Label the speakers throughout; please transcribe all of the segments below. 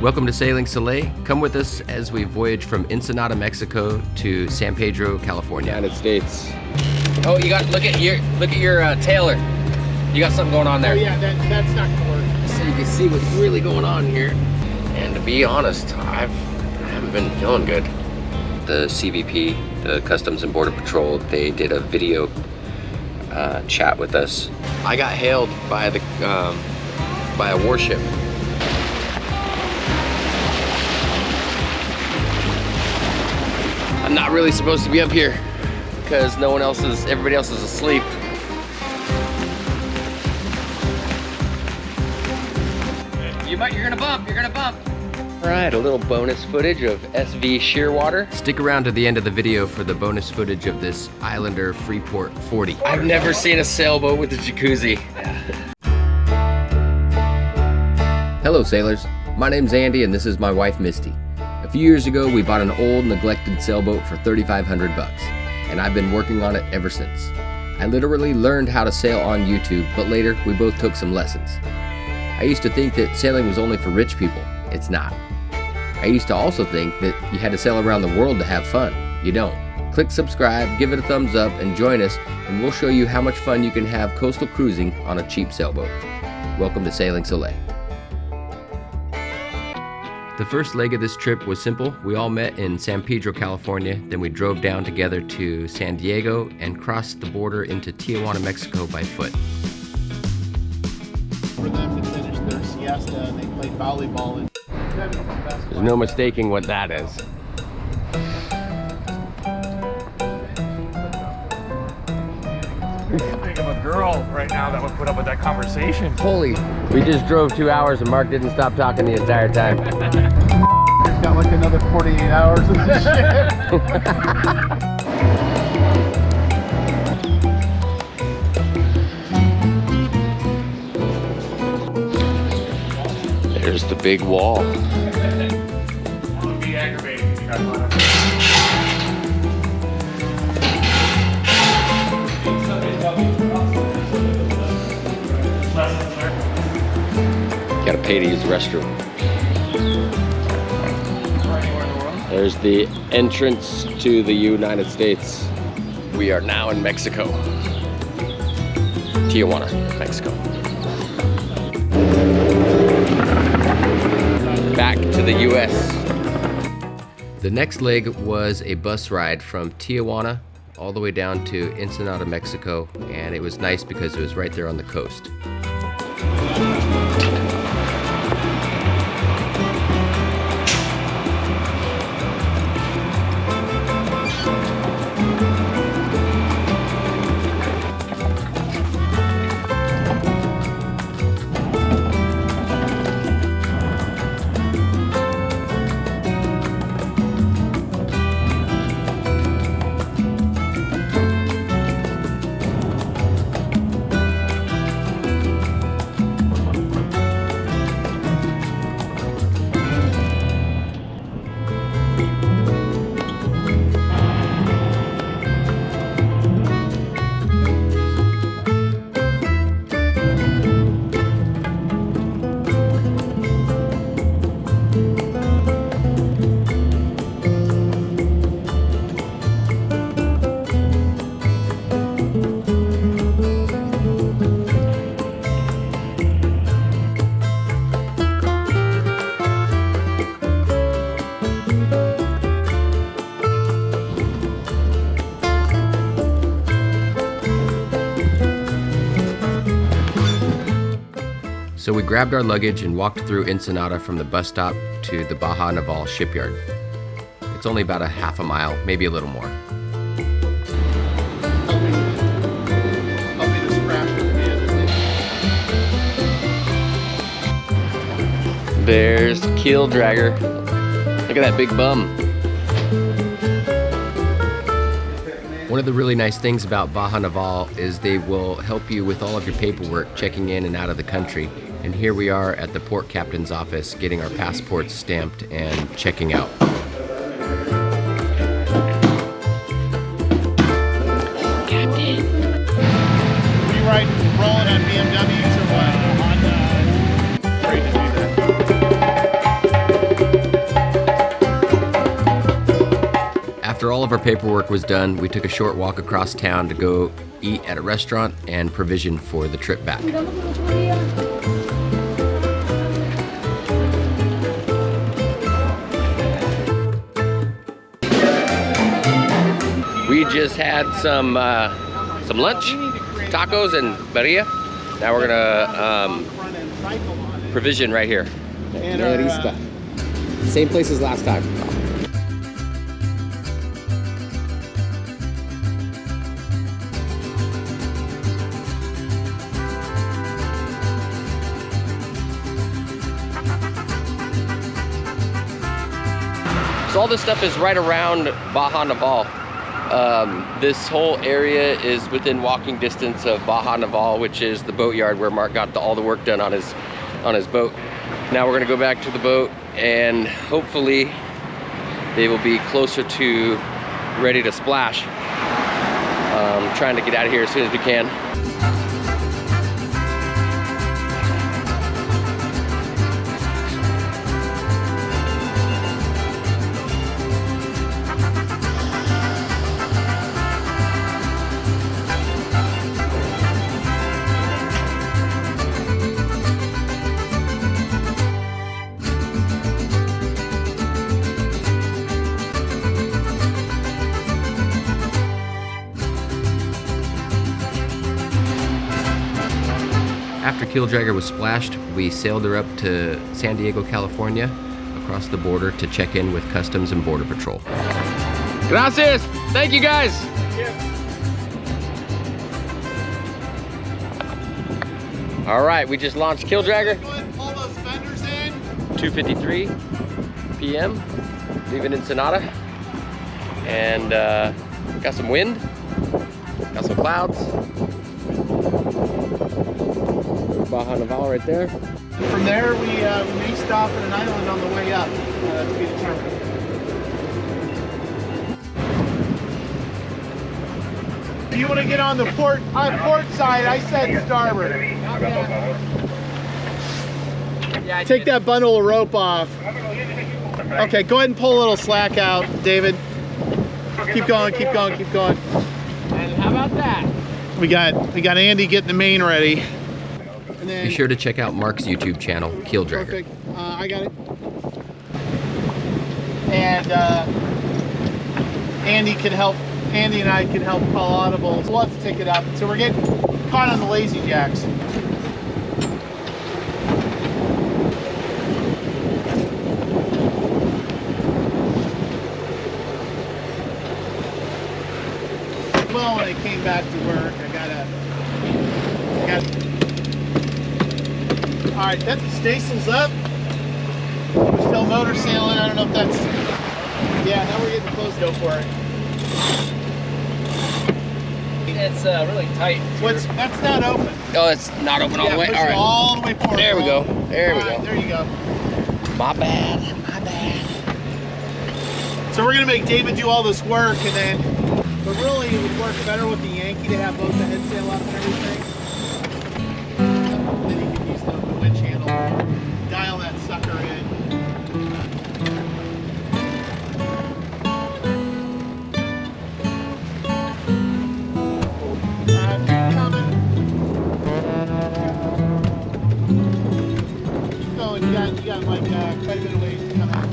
Speaker 1: Welcome to Sailing Soleil. Come with us as we voyage from Ensenada, Mexico to San Pedro, California.
Speaker 2: United States. Oh, you got look at your tailor. You got something going on there.
Speaker 3: Oh yeah, that's not gonna work.
Speaker 2: So you can see what's really going on here. And to be honest, I haven't been feeling good. The CBP, the Customs and Border Patrol, they did a video chat with us. I got hailed by a warship. I'm not really supposed to be up here because everybody else is asleep. You're gonna bump. All right, a little bonus footage of SV Shearwater.
Speaker 1: Stick around to the end of the video for the bonus footage of this Islander Freeport 40.
Speaker 2: I've never seen a sailboat with a jacuzzi.
Speaker 1: Hello sailors, my name's Andy and this is my wife Misty. A few years ago we bought an old neglected sailboat for $3,500 and I've been working on it ever since. I literally learned how to sail on YouTube, but later we both took some lessons. I used to think that sailing was only for rich people. It's not. I used to also think that you had to sail around the world to have fun. You don't. Click subscribe, give it a thumbs up, and join us, and we'll show you how much fun you can have coastal cruising on a cheap sailboat. Welcome to Sailing Soleil. The first leg of this trip was simple. We all met in San Pedro, California, then we drove down together to San Diego and crossed the border into Tijuana, Mexico by foot.
Speaker 3: For them to finish their siesta, and they played volleyball.
Speaker 2: There's no mistaking what that is.
Speaker 4: Think of a girl right now that would put up with that conversation.
Speaker 2: Holy, we just drove 2 hours and Mark didn't stop talking the entire time.
Speaker 3: It's got like another 48 hours of this shit.
Speaker 2: There's the big wall.
Speaker 4: Won't be aggravating if you guys want to.
Speaker 2: Gotta pay to use the restroom. There's the entrance to the United States. We are now in Mexico. Tijuana, Mexico. Back to the US.
Speaker 1: The next leg was a bus ride from Tijuana all the way down to Ensenada, Mexico, and it was nice because it was right there on the coast. So we grabbed our luggage and walked through Ensenada from the bus stop to the Baja Naval shipyard. It's only about a half a mile, maybe a little more.
Speaker 2: There's the keel dragger. Look at that big bum.
Speaker 1: One of the really nice things about Baja Naval is they will help you with all of your paperwork, checking in and out of the country. And here we are at the port captain's office getting our passports stamped and checking out.
Speaker 2: Captain.
Speaker 3: We rolling on BMWs or what? Great to do that.
Speaker 2: After all of our paperwork was done, we took a short walk across town to go eat at a restaurant and provision for the trip back. We just had some lunch, tacos and birria. Now we're gonna provision right here.
Speaker 1: Same place as last time.
Speaker 2: So all this stuff is right around Baja Naval. This whole area is within walking distance of Baja Naval, which is the boatyard where Mark got all the work done on his boat. Now we're gonna go back to the boat and hopefully they will be closer to ready to splash. Trying to get out of here as soon as we can.
Speaker 1: After Killdragger was splashed, we sailed her up to San Diego, California, across the border to check in with Customs and Border Patrol.
Speaker 2: Gracias! Thank you guys! All right, we just launched Killdragger.
Speaker 3: Go ahead and pull those fenders in.
Speaker 2: 2:53 p.m. leaving Ensenada. And got some wind, got some clouds. Baja Naval right there.
Speaker 3: From there, we may stop at an island on the way up to be determined. If you want to get on the port side, I said starboard. Take that bundle of rope off. Okay, go ahead and pull a little slack out, David. Keep going, keep going, keep going.
Speaker 2: And how about that?
Speaker 3: We got Andy getting the main ready. And then,
Speaker 1: Be sure to check out Mark's YouTube channel, Killdragger.
Speaker 3: perfect. I got it. And Andy and I can help call audible. So we'll have to take it up. So we're getting caught on the lazy jacks. Well, when I came back to work, I got all right, that station's up. We're still motor sailing. I don't know if that's, yeah, now we're getting close. Go for it.
Speaker 2: It's really tight.
Speaker 3: That's not open.
Speaker 2: Oh, it's not open all the way?
Speaker 3: Push
Speaker 2: All right.
Speaker 3: all the way forward.
Speaker 2: There we go. There we
Speaker 3: All right,
Speaker 2: go.
Speaker 3: There you go.
Speaker 2: My bad. My bad.
Speaker 3: So we're gonna make David do all this work, and then, but really it would work better with the Yankee to have both the head sail up and everything. Then you can use the winch handle, dial that sucker in. Coming. Oh, and you got like quite a bit of ways to come out.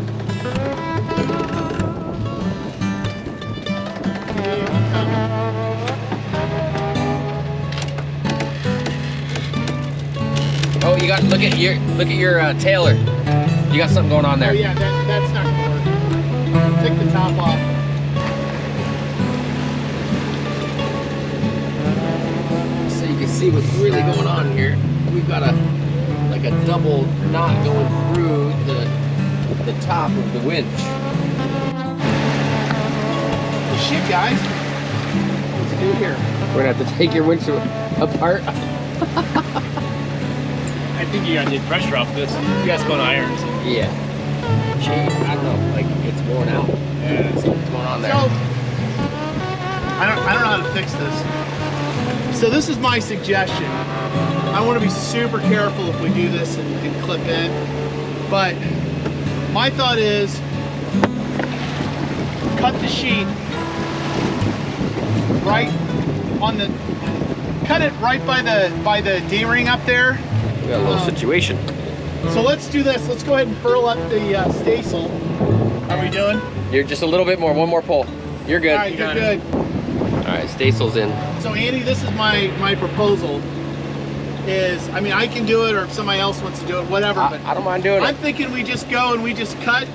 Speaker 2: Oh, you got look at your tailor. You got something going on there.
Speaker 3: Oh yeah, that's not gonna work. Take the top off.
Speaker 2: So you can see what's really going on here. We've got a double knot going through the top of the winch.
Speaker 3: Well, shit, guys. What's it do here?
Speaker 2: We're gonna have to take your winch apart.
Speaker 4: I think you gotta take pressure off this. You guys go on irons.
Speaker 2: Yeah. Gee, I don't know. Like it's worn out. Yeah. Let's see what's going on there.
Speaker 3: So, I don't know how to fix this. So this is my suggestion. I want to be super careful if we do this and clip in. But my thought is cut the sheet right on the, cut it right by the D-ring up there.
Speaker 2: We got a little situation.
Speaker 3: So let's do this. Let's go ahead and furl up the staysail. How are we doing?
Speaker 2: You're just a little bit more, one more pull. You're good.
Speaker 3: All right, you're good.
Speaker 2: All right, staysail's in.
Speaker 3: So Andy, this is my proposal. Is, I mean, I can do it, or if somebody else wants to do it, whatever. But
Speaker 2: I don't mind doing
Speaker 3: I'm
Speaker 2: it.
Speaker 3: thinking we just go and we just cut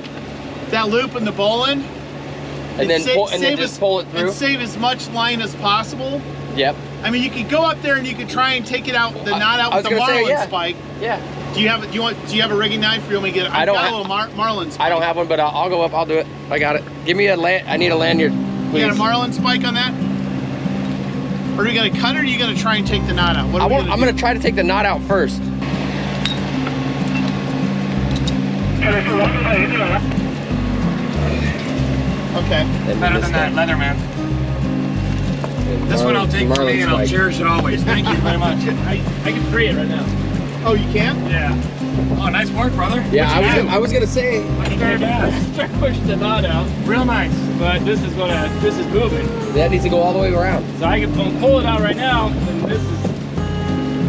Speaker 3: that loop in the bowline,
Speaker 2: And then just pull it through.
Speaker 3: and save as much line as possible.
Speaker 2: Yep.
Speaker 3: I mean, you could go up there and you could try and take it out, the knot out
Speaker 2: I
Speaker 3: with
Speaker 2: was
Speaker 3: the
Speaker 2: gonna say,
Speaker 3: marlin
Speaker 2: yeah.
Speaker 3: spike.
Speaker 2: Yeah.
Speaker 3: Do you have a rigging knife, or you want me to get it?
Speaker 2: I don't
Speaker 3: got
Speaker 2: have-
Speaker 3: a little marlin spike.
Speaker 2: I don't have one, but I'll go up. I'll do it. I got it. Give me a I need a lanyard, please.
Speaker 3: You got a marlin spike on that? Or are you gonna cut it, or are you gonna try and take the knot out? What are we
Speaker 2: I'm gonna try to take the knot out first.
Speaker 3: Okay.
Speaker 4: Better than that Leatherman. This one I'll take for me and I'll cherish it always. Thank you very much. I can free it right now.
Speaker 3: Oh, you can?
Speaker 4: Yeah. Oh, nice work, brother.
Speaker 2: Yeah, I was gonna say.
Speaker 4: Very fast.
Speaker 5: Start pushing the knot out,
Speaker 4: Real nice.
Speaker 5: but this is moving.
Speaker 2: That needs to go all the way around.
Speaker 5: So I can pull it out right now, and this is.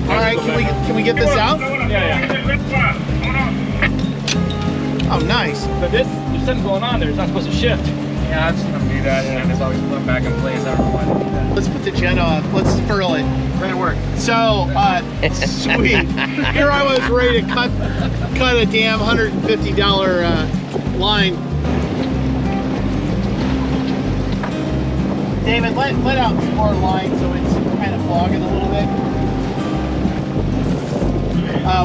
Speaker 3: All right. Can we get this out?
Speaker 5: Yeah.
Speaker 3: Oh, nice.
Speaker 5: But there's something going on there. It's not supposed to shift.
Speaker 4: Yeah, I'm just gonna do that and it's always put back in place. I don't know why I do that.
Speaker 3: Let's put the jet on. Let's furl it.
Speaker 4: Great work.
Speaker 3: So, sweet. Here I was ready to cut a damn $150 line. David, let out some more line so it's kind of fogging a little bit.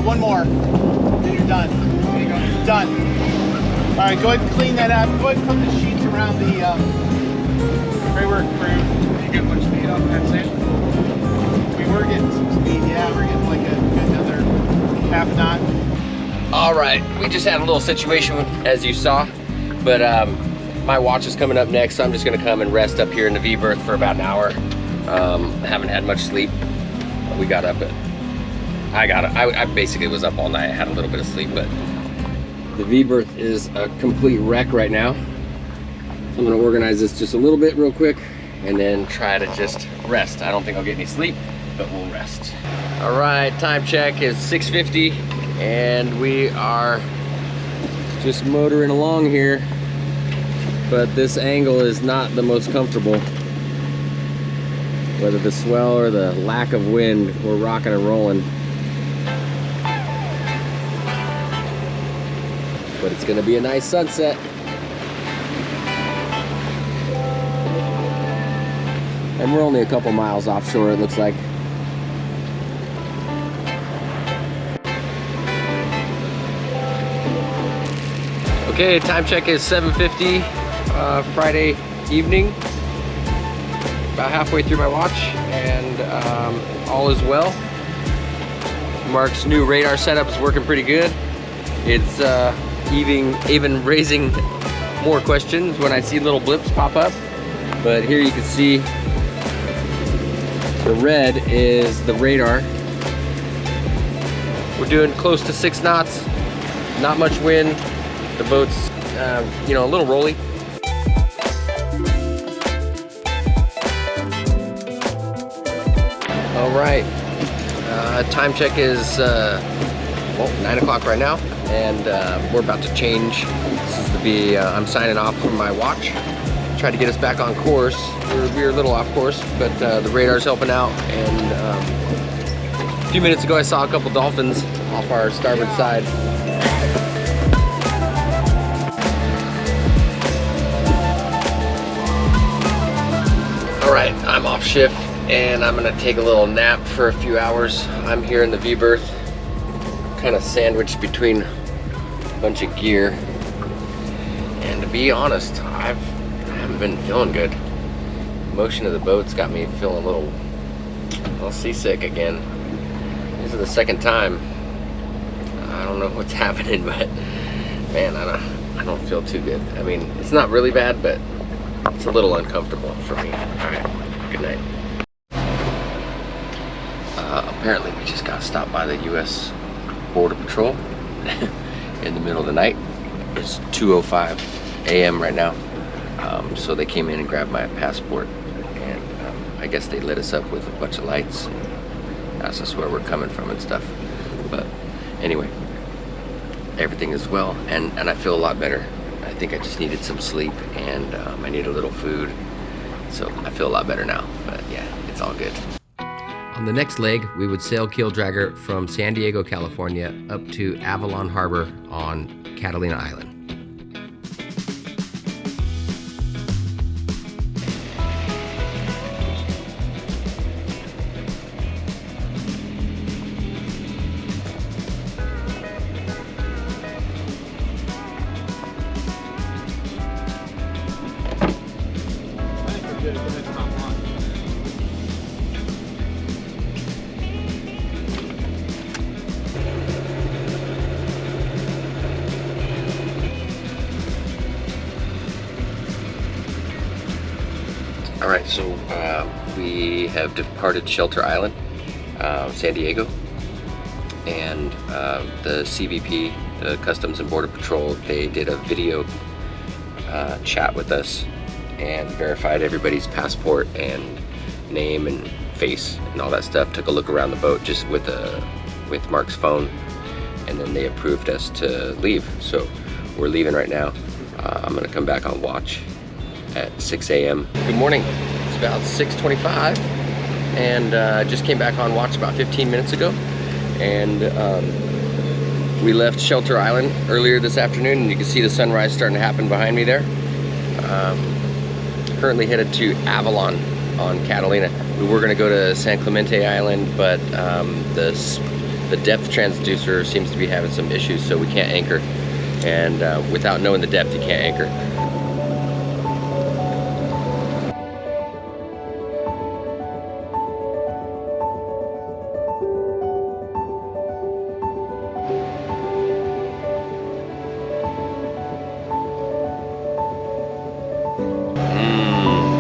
Speaker 3: One more. Then you're done.
Speaker 4: There you go.
Speaker 3: Done. All right, go ahead and clean that up. Go ahead and put the sheets around the.
Speaker 4: Great work, crew. You get much speed off that sail?
Speaker 3: We were getting some speed. Yeah, we're getting like another half knot.
Speaker 2: All right, we just had a little situation, as you saw, but my watch is coming up next, so I'm just gonna come and rest up here in the V-berth for about an hour. Haven't had much sleep. We got up at, I basically was up all night. I had a little bit of sleep, but the V-berth is a complete wreck right now. So I'm gonna organize this just a little bit real quick and then try to just rest. I don't think I'll get any sleep, but we'll rest. All right, time check is 6:50 and we are just motoring along here, but this angle is not the most comfortable. Whether the swell or the lack of wind, we're rocking and rolling. But it's gonna be a nice sunset. And we're only a couple miles offshore, it looks like. Okay, time check is 7:50, Friday evening. About halfway through my watch, and all is well. Mark's new radar setup is working pretty good. It's even raising more questions when I see little blips pop up. But here you can see the red is the radar. We're doing close to 6 knots, not much wind. The boat's, you know, a little rolly. All right, time check is, well, 9 o'clock right now, and we're about to change. This is I'm signing off from my watch. Try to get us back on course. We're a little off course, but the radar's helping out, and a few minutes ago I saw a couple dolphins off our starboard side. All right, I'm off shift and I'm gonna take a little nap for a few hours. I'm here in the V-berth, kind of sandwiched between a bunch of gear. And to be honest, I haven't been feeling good. Motion of the boat's got me feeling a little seasick again. This is the second time. I don't know what's happening, but man, I don't feel too good. I mean, it's not really bad, but it's a little uncomfortable for me. All right, good night. Apparently we just got stopped by the U.S. Border Patrol in the middle of the night. It's 2:05 a.m. right now. So they came in and grabbed my passport, and I guess they lit us up with a bunch of lights and asked us where we're coming from and stuff. But anyway, everything is well, and I feel a lot better. I think I just needed some sleep, and I need a little food, so I feel a lot better now. But yeah, it's all good.
Speaker 1: On the next leg, we would sail keel dragger from San Diego, California, up to Avalon Harbor on Catalina Island.
Speaker 2: All right, so we have departed Shelter Island, San Diego, and the CBP, the Customs and Border Patrol, they did a video chat with us and verified everybody's passport and name and face and all that stuff. Took a look around the boat just with Mark's phone, and then they approved us to leave. So we're leaving right now. I'm gonna come back on watch at 6 a.m. Good morning. It's about 6:25, and I just came back on watch about 15 minutes ago, and we left Shelter Island earlier this afternoon, and you can see the sunrise starting to happen behind me there. Currently headed to Avalon on Catalina. We were going to go to San Clemente Island, but the depth transducer seems to be having some issues, so we can't anchor, and without knowing the depth, you can't anchor.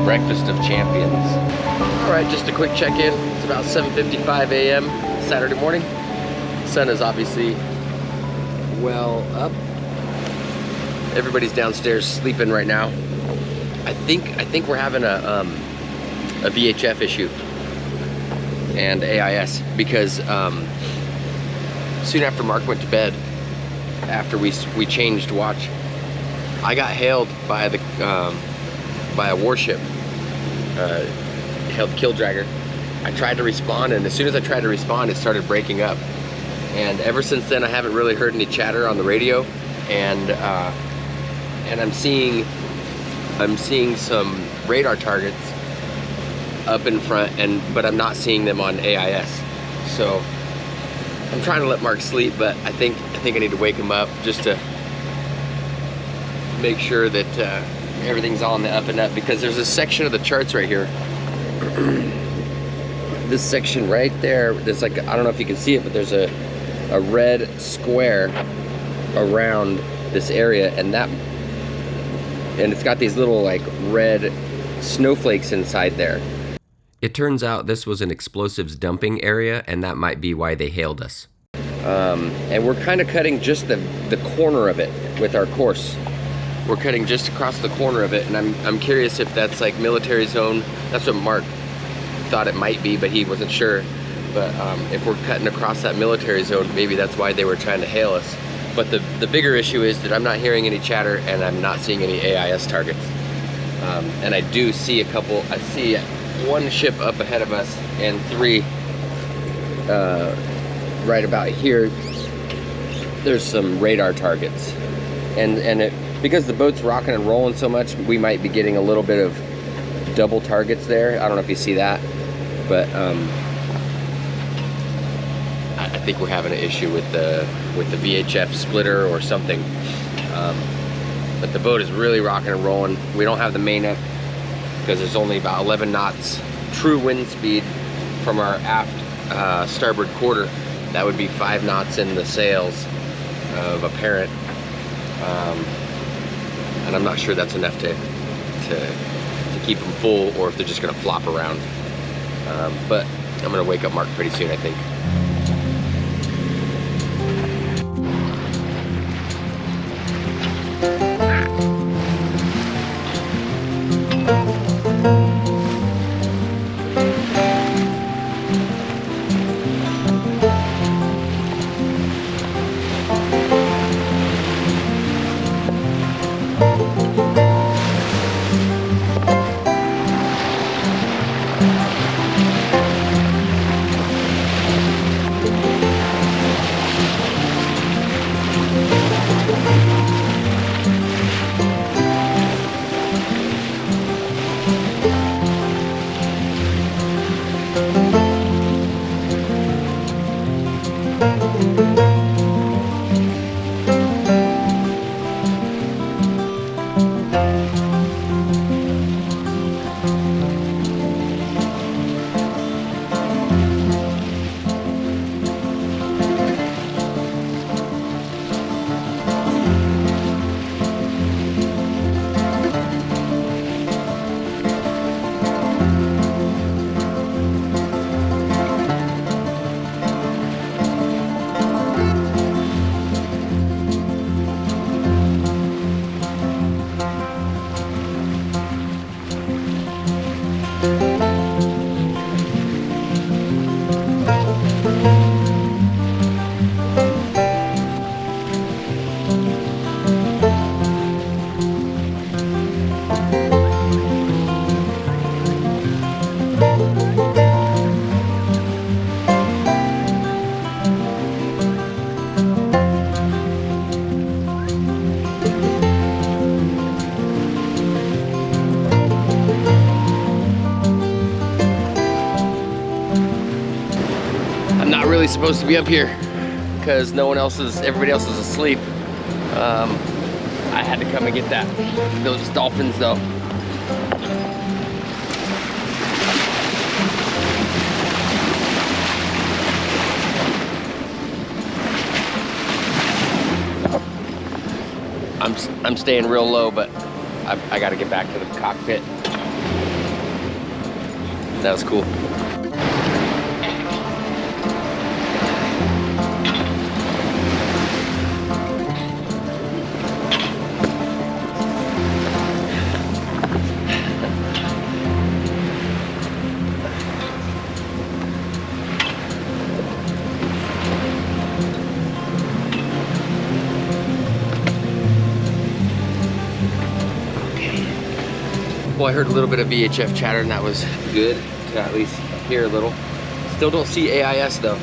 Speaker 2: Breakfast of champions. All right, just a quick check-in. It's about 7:55 a.m. Saturday morning. Sun is obviously well up. Everybody's downstairs sleeping right now. I think we're having a VHF issue and AIS, because soon after Mark went to bed, after we changed watch, I got hailed by a warship. Held kill dragger. I tried to respond, and as soon as I tried to respond, it started breaking up. And ever since then, I haven't really heard any chatter on the radio, and I'm seeing some radar targets up in front, but I'm not seeing them on AIS. So I'm trying to let Mark sleep, but I think I need to wake him up just to make sure that everything's all on the up and up, because there's a section of the charts right here. This section right there, there's like, I don't know if you can see it, but there's a red square around this area, and it's got these little like red snowflakes inside there.
Speaker 1: It turns out this was an explosives dumping area, and that might be why they hailed us.
Speaker 2: And we're kind of cutting just the corner of it with our course. We're cutting just across the corner of it, and I'm curious if that's like military zone. That's what Mark thought it might be, but he wasn't sure. But if we're cutting across that military zone, maybe that's why they were trying to hail us. But the bigger issue is that I'm not hearing any chatter, and I'm not seeing any AIS targets. And I do see I see one ship up ahead of us, and 3 right about here. There's some radar targets, and because the boat's rocking and rolling so much, we might be getting a little bit of double targets there. I don't know if you see that, but I think we're having an issue with the VHF splitter or something. But the boat is really rocking and rolling. We don't have the main up because there's only about 11 knots true wind speed from our aft starboard quarter. That would be 5 knots in the sails of apparent. And I'm not sure that's enough to keep them full, or if they're just gonna flop around. But I'm gonna wake up Mark pretty soon, I think. Everybody's supposed to be up here because everybody else is asleep. I had to come and get those dolphins though. I'm staying real low, but I got to get back to the cockpit. That was cool. Well, I heard a little bit of VHF chatter, and that was good to at least hear a little. Still don't see AIS though,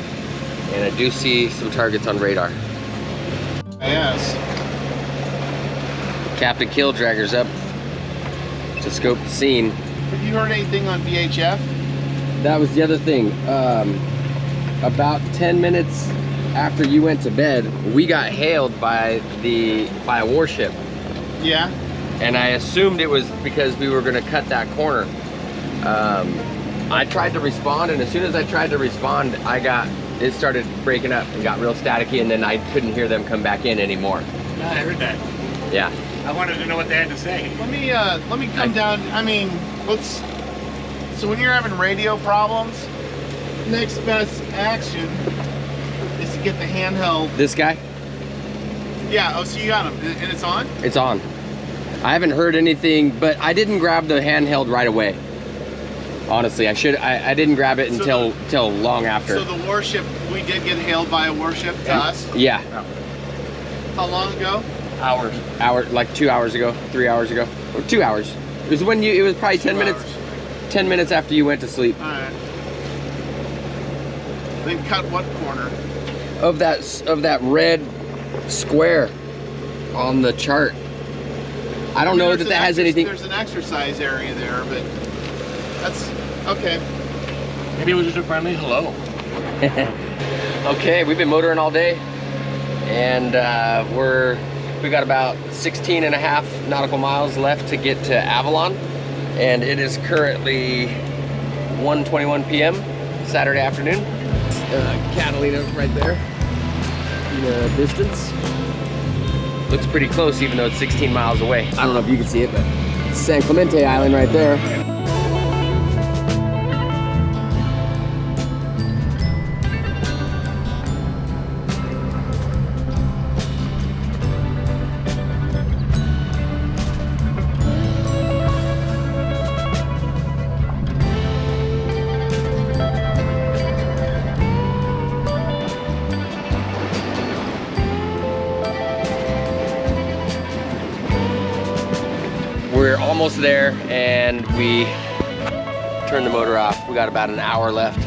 Speaker 2: and I do see some targets on radar.
Speaker 3: Yes.
Speaker 2: Captain Killdragger's up to scope the scene.
Speaker 3: Have you heard anything on VHF?
Speaker 2: That was the other thing. About 10 minutes after you went to bed, we got hailed by a warship.
Speaker 3: Yeah.
Speaker 2: And I assumed it was because we were gonna cut that corner. I tried to respond, and as soon as I tried to respond, it started breaking up and got real staticky, and then I couldn't hear them come back in anymore.
Speaker 4: Yeah, I heard that.
Speaker 2: Yeah.
Speaker 4: I wanted to know what they had to say.
Speaker 3: Let me come down. I mean, so when you're having radio problems, next best action is to get the handheld.
Speaker 2: This guy?
Speaker 3: Yeah, oh, so you got him, and it's on?
Speaker 2: It's on. I haven't heard anything, but I didn't grab the handheld right away. Honestly, I didn't grab it until long after.
Speaker 3: So the warship, we did get hailed by a warship to us?
Speaker 2: Yeah.
Speaker 3: How long ago?
Speaker 2: Hours. Like 2 hours ago, 3 hours ago, or 2 hours. It was when it was probably 10 minutes. 10 minutes after you went to sleep.
Speaker 3: All right. They cut what corner?
Speaker 2: Of that red square on the chart. I don't know that has anything.
Speaker 3: There's an exercise area there, but that's okay.
Speaker 4: Maybe it was just a friendly hello.
Speaker 2: Okay, we've been motoring all day, and we got about 16 and a half nautical miles left to get to Avalon, and it is currently 1:21 p.m. Saturday afternoon. Catalina right there in the distance. Looks pretty close, even though it's 16 miles away. I don't know if you can see it, but it's San Clemente Island right there. We're almost there, and we turned the motor off. We got about an hour left.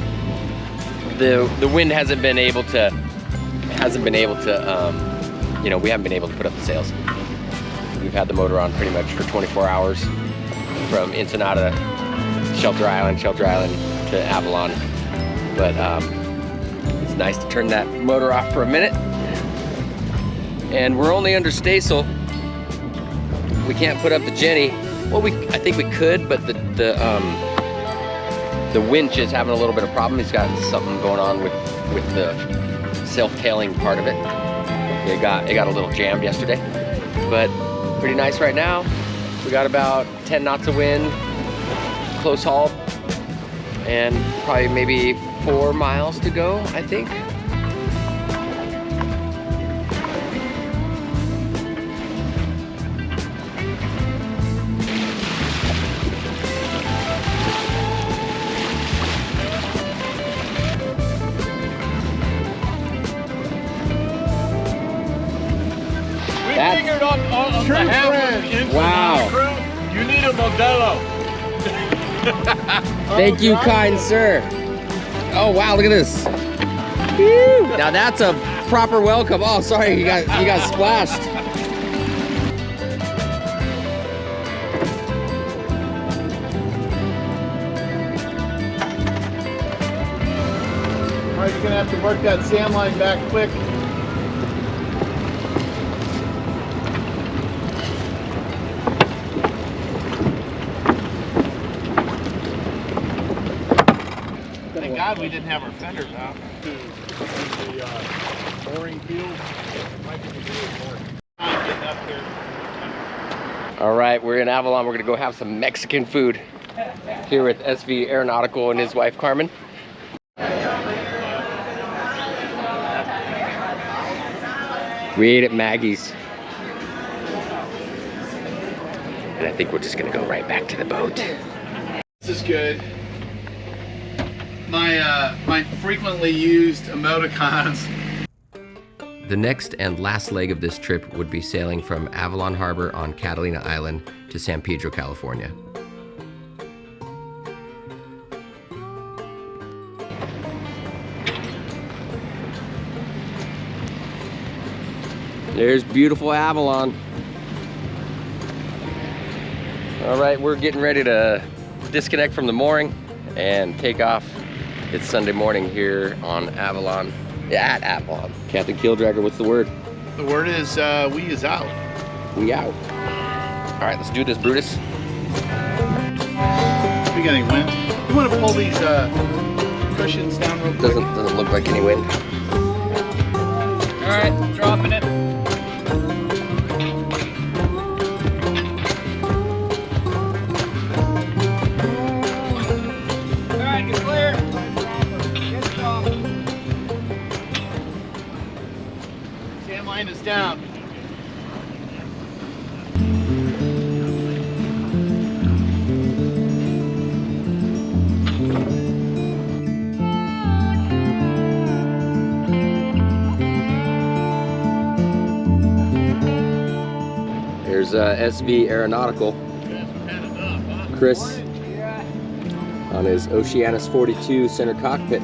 Speaker 2: The wind hasn't been able to, you know, we haven't been able to put up the sails. We've had the motor on pretty much for 24 hours from Ensenada, Shelter Island to Avalon. But it's nice to turn that motor off for a minute. And we're only under staysail. We can't put up the Jenny. Well, I think we could, but the winch is having a little bit of problem. He's got something going on with the self-tailing part of it. It got a little jammed yesterday, but pretty nice right now. We got about 10 knots of wind, close haul, and probably maybe 4 miles to go, I think.
Speaker 4: Figured on the half of the Ensenada
Speaker 2: Wow.
Speaker 4: crew, you need a Modelo.
Speaker 2: Thank you, kind sir. Oh wow, look at this. Woo. Now that's a proper welcome. Oh, sorry, you got splashed.
Speaker 3: All right, you're gonna have to work that sand line back quick. Thank God we didn't have our fenders out.
Speaker 4: The mooring field might be the mooring.
Speaker 3: Getting up here.
Speaker 2: All right, we're in Avalon. We're gonna go have some Mexican food here with SV Aeronautical and his wife Carmen. We ate at Maggie's. And I think we're just gonna go right back to the boat.
Speaker 3: This is good. My frequently used emoticons.
Speaker 1: The next and last leg of this trip would be sailing from Avalon Harbor on Catalina Island to San Pedro, California.
Speaker 2: There's beautiful Avalon. All right, we're getting ready to disconnect from the mooring and take off. It's Sunday morning here on Avalon. Yeah, at Avalon. Captain Keeldragger, what's the word?
Speaker 3: The word is we is out.
Speaker 2: We out. All right, let's do this, Brutus.
Speaker 3: We got any wind? You want to pull these cushions down real quick?
Speaker 2: Doesn't look like any wind.
Speaker 5: All right, dropping it. All right, you're clear. Get off.
Speaker 3: Sand line is down.
Speaker 2: There's SV Aeronautical. Chris on his Oceanus 42 center cockpit.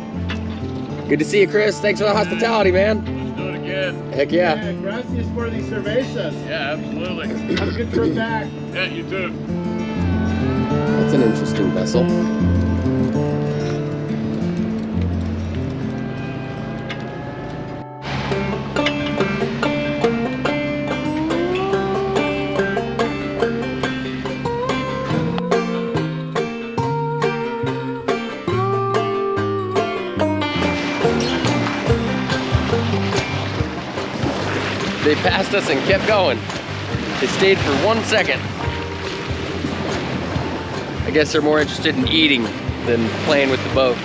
Speaker 2: Good to see you, Chris. Thanks for the hospitality, man.
Speaker 4: Do it again.
Speaker 2: Heck yeah.
Speaker 3: Gracias por these cervezas.
Speaker 4: Yeah, absolutely.
Speaker 3: Have a good trip back.
Speaker 4: Yeah, you too.
Speaker 2: That's an interesting vessel. They passed us and kept going. They stayed for 1 second. I guess they're more interested in eating than playing with the boat.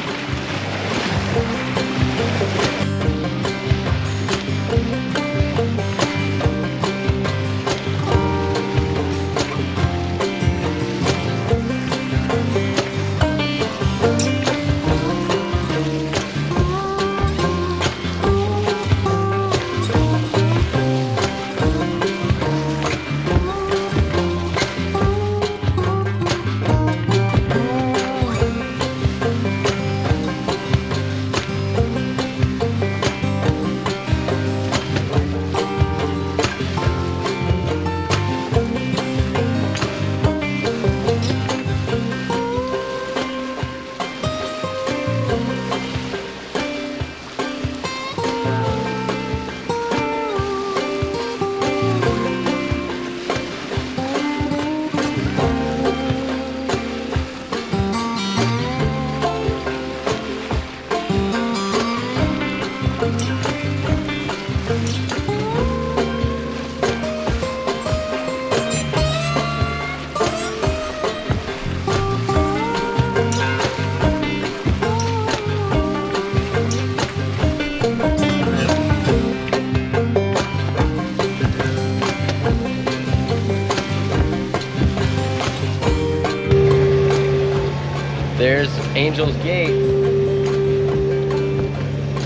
Speaker 2: There's Angel's Gate.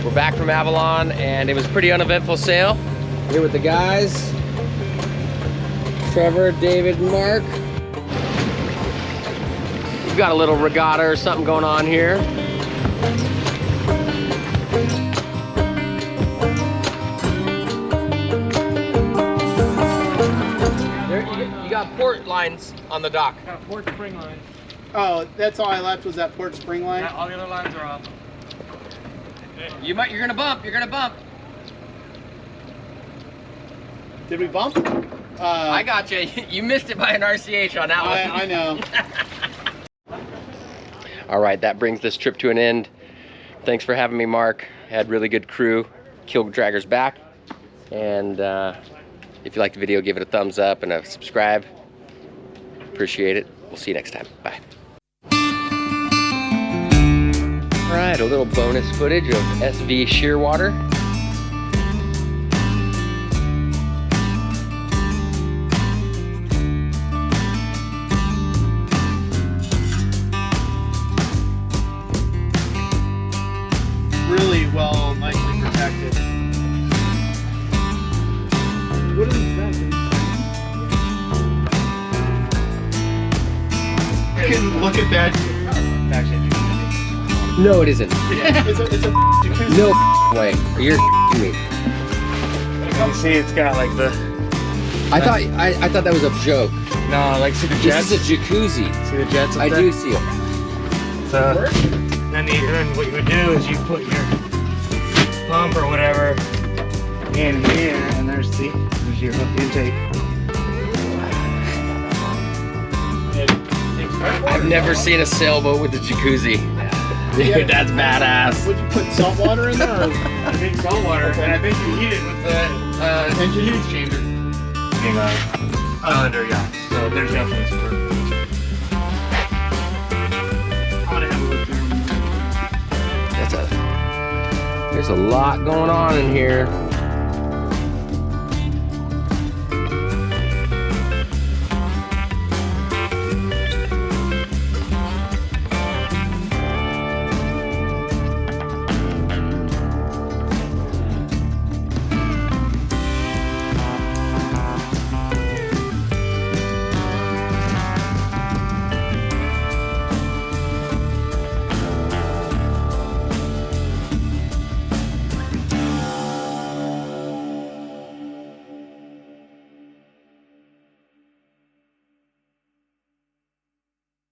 Speaker 2: We're back from Avalon and it was a pretty uneventful sail. Here with the guys. Trevor, David, and Mark. We've got a little regatta or something going on here. There, you got port lines on the dock.
Speaker 5: Got a port spring line.
Speaker 3: Oh, that's all I left was that port spring line?
Speaker 5: All the other lines are off.
Speaker 2: You're gonna bump. You're gonna bump.
Speaker 3: Did we bump?
Speaker 2: I got you. You missed it by an RCH on that one.
Speaker 3: I know.
Speaker 2: All right, that brings this trip to an end. Thanks for having me, Mark. Had really good crew. Kill Dragger's back. And if you liked the video, give it a thumbs up and a subscribe. Appreciate it. We'll see you next time. Bye. All right, a little bonus footage of SV Shearwater.
Speaker 3: Really well, nicely protected. What is that? You can look at that.
Speaker 2: No, it isn't.
Speaker 3: It's a jacuzzi.
Speaker 2: No way. You're me.
Speaker 4: You see, it's got like the.
Speaker 2: I thought that was a joke.
Speaker 4: No, like see the jets.
Speaker 2: This is a jacuzzi.
Speaker 4: See the jets up
Speaker 2: I
Speaker 4: there?
Speaker 2: do see it.
Speaker 4: So then what you would do is you put your pump or whatever in here, and there's your intake.
Speaker 2: I've never seen a sailboat with a jacuzzi. Dude, that's badass.
Speaker 3: Would you put salt water in there? Or?
Speaker 4: I think salt water, and I think you heat it with the
Speaker 3: Engine heat?
Speaker 4: heat chamber. Cylinder, yeah. So there's definitely some. I want to have a look there.
Speaker 2: There's a lot going on in here.